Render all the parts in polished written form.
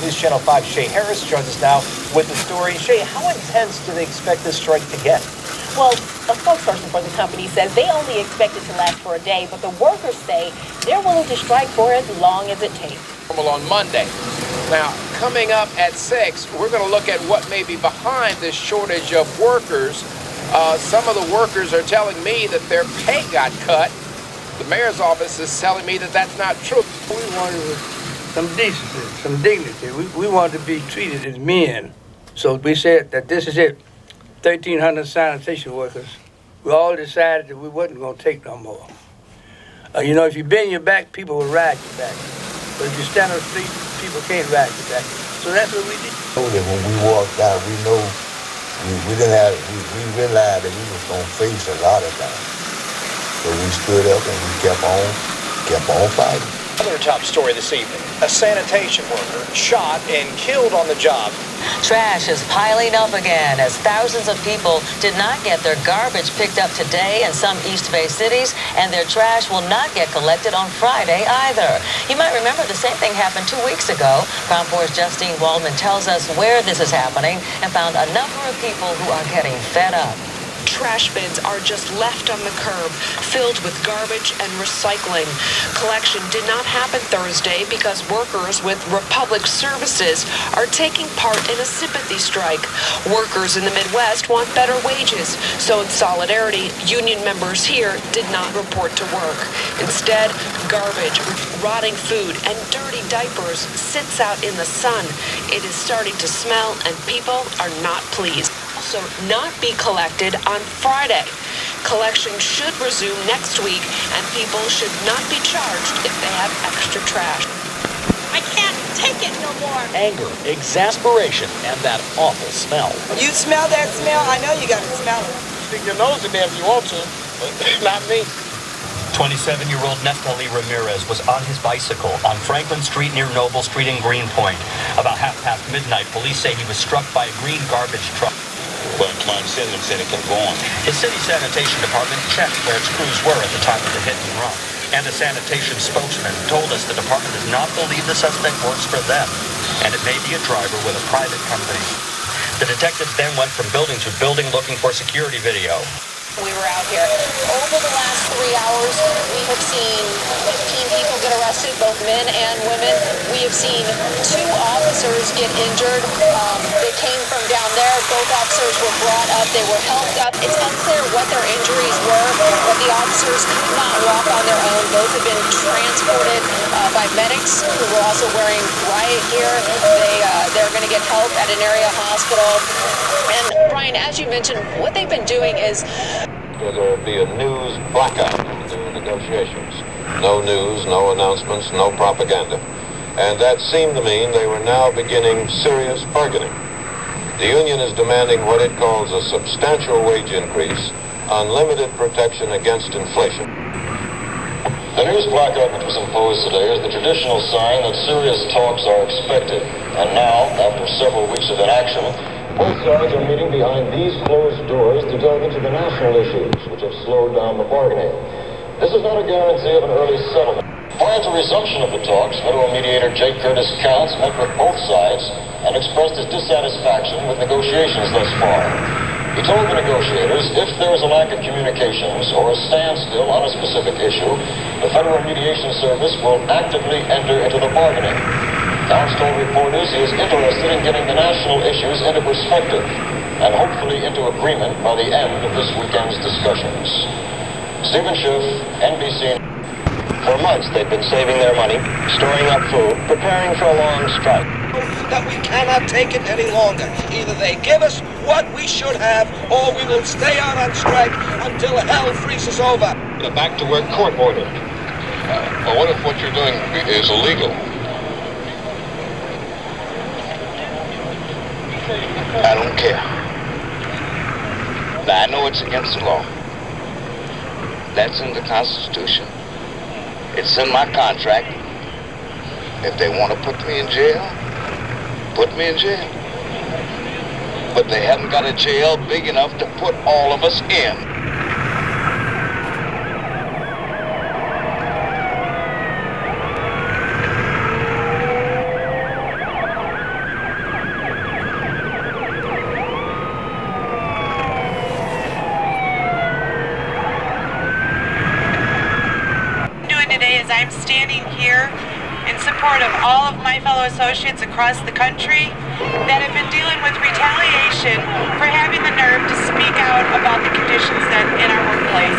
News Channel 5 Shay Harris joins us now with the story. Shay, how intense do they expect this strike to get? Well, a spokesperson for the company says they only expect it to last for a day, but the workers say they're willing to strike for as long as it takes. On Monday. Now, coming up at 6, we're going to look at what may be behind this shortage of workers. Some of the workers are telling me that their pay got cut. The mayor's office is telling me that that's not true. We wanted some decency, some dignity. We want to be treated as men. So we said that this is it. 1,300 sanitation workers. We all decided that we wasn't going to take no more. You know, if you bend your back, people will ride your back. But if you stand on the street, people can't ride your back. So that's what we did. When we walked out, we know we realized that we was going to face a lot of things. So we stood up and we kept on fighting. Another top story this evening. A sanitation worker shot and killed on the job. Trash is piling up again as thousands of people did not get their garbage picked up today in some East Bay cities, and their trash will not get collected on Friday either. You might remember the same thing happened 2 weeks ago. Crown 4's Justine Waldman tells us where this is happening and found a number of people who are getting fed up. Trash bins are just left on the curb, filled with garbage and recycling. Collection did not happen Thursday because workers with Republic Services are taking part in a sympathy strike. Workers in the Midwest want better wages, so in solidarity, union members here did not report to work. Instead, garbage, rotting food, and dirty diapers sits out in the sun. It is starting to smell, and people are not pleased. Also not be collected on Friday. Collection should resume next week, and people should not be charged if they have extra trash. I can't take it no more. Anger, exasperation, and that awful smell. You smell that smell? I know you got to smell it. Stick your nose in there if you want to, but not me. 27-year-old Neftali Ramirez was on his bicycle on Franklin Street near Noble Street in Greenpoint. About midnight, police say he was struck by a green garbage truck. Well, my understanding said it couldn't go on. The city sanitation department checked where its crews were at the time of the hit and run. And a sanitation spokesman told us the department does not believe the suspect works for them, and it may be a driver with a private company. The detectives then went from building to building looking for security video. We were out here. Over the last 3 hours, we have seen 15 people get arrested, both men and women. We have seen 2 officers get injured. They came from down there. Both officers were brought up. They were helped up. It's unclear what their injuries were, but the officers could not walk on their own. Both have been transported by medics who were also wearing riot gear. They're going to get help at an area hospital. And Brian, as you mentioned, what they've been doing is there will be a news blackout during negotiations. No news, no announcements, no propaganda. And that seemed to mean they were now beginning serious bargaining. The union is demanding what it calls a substantial wage increase, unlimited protection against inflation. The news blackout which was imposed today is the traditional sign that serious talks are expected. And now, after several weeks of inaction, both sides are meeting behind these closed doors to delve into the national issues which have slowed down the bargaining. This is not a guarantee of an early settlement. Prior to resumption of the talks, federal mediator J. Curtis Counts met with both sides and expressed his dissatisfaction with negotiations thus far. He told the negotiators if there is a lack of communications or a standstill on a specific issue, the Federal Mediation Service will actively enter into the bargaining. Counts told reporters he is interested in getting the national issues into perspective and hopefully into agreement by the end of this weekend's discussions. Stephen Schiff, NBC. For months they've been saving their money, storing up food, preparing for a long strike. That we cannot take it any longer. Either they give us what we should have, or we will stay out on strike until hell freezes over. The back to work court order. Well, what if what you're doing is illegal? I don't care. Now, I know it's against the law. That's in the Constitution. It's in my contract. If they want to put me in jail, put me in jail. But they haven't got a jail big enough to put all of us in. support of all of my fellow associates across the country that have been dealing with retaliation for having the nerve to speak out about the conditions that in our workplace.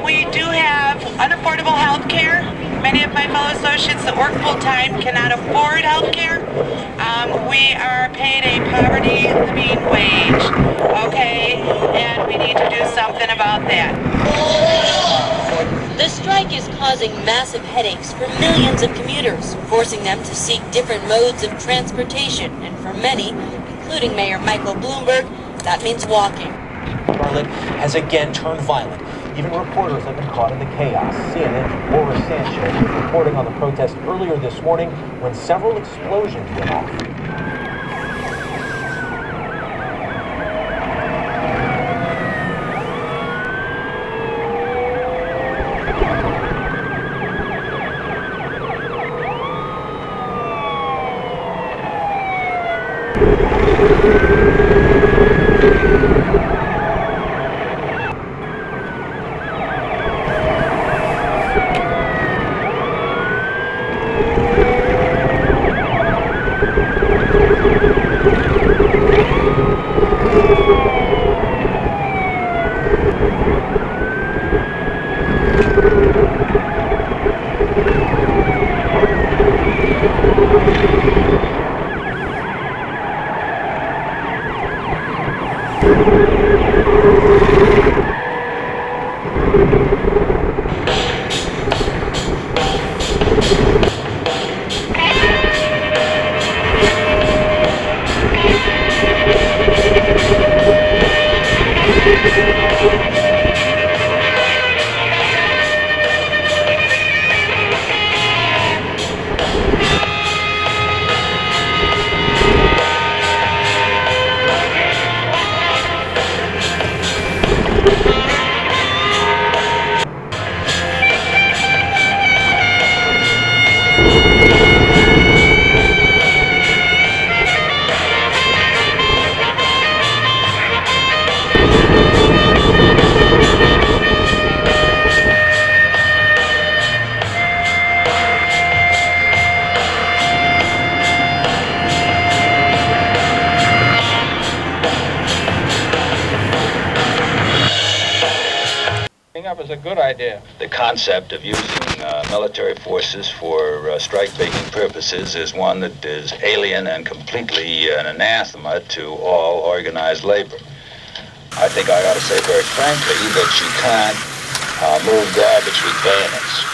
We do have unaffordable health care. Many of my fellow associates that work full-time cannot afford health care. We are paid a poverty living wage, okay? And we need to do something about that. The strike is causing massive headaches for millions of commuters, forcing them to seek different modes of transportation. And for many, including Mayor Michael Bloomberg, that means walking. Charlotte has again turned violent. Even reporters have been caught in the chaos. CNN's Laura Sanchez was reporting on the protest earlier this morning when several explosions went off. Up is a good idea. The concept of using military forces for strike-breaking purposes is one that is alien and completely an anathema to all organized labor. I think I ought to say very frankly that you can't move garbage with bayonets.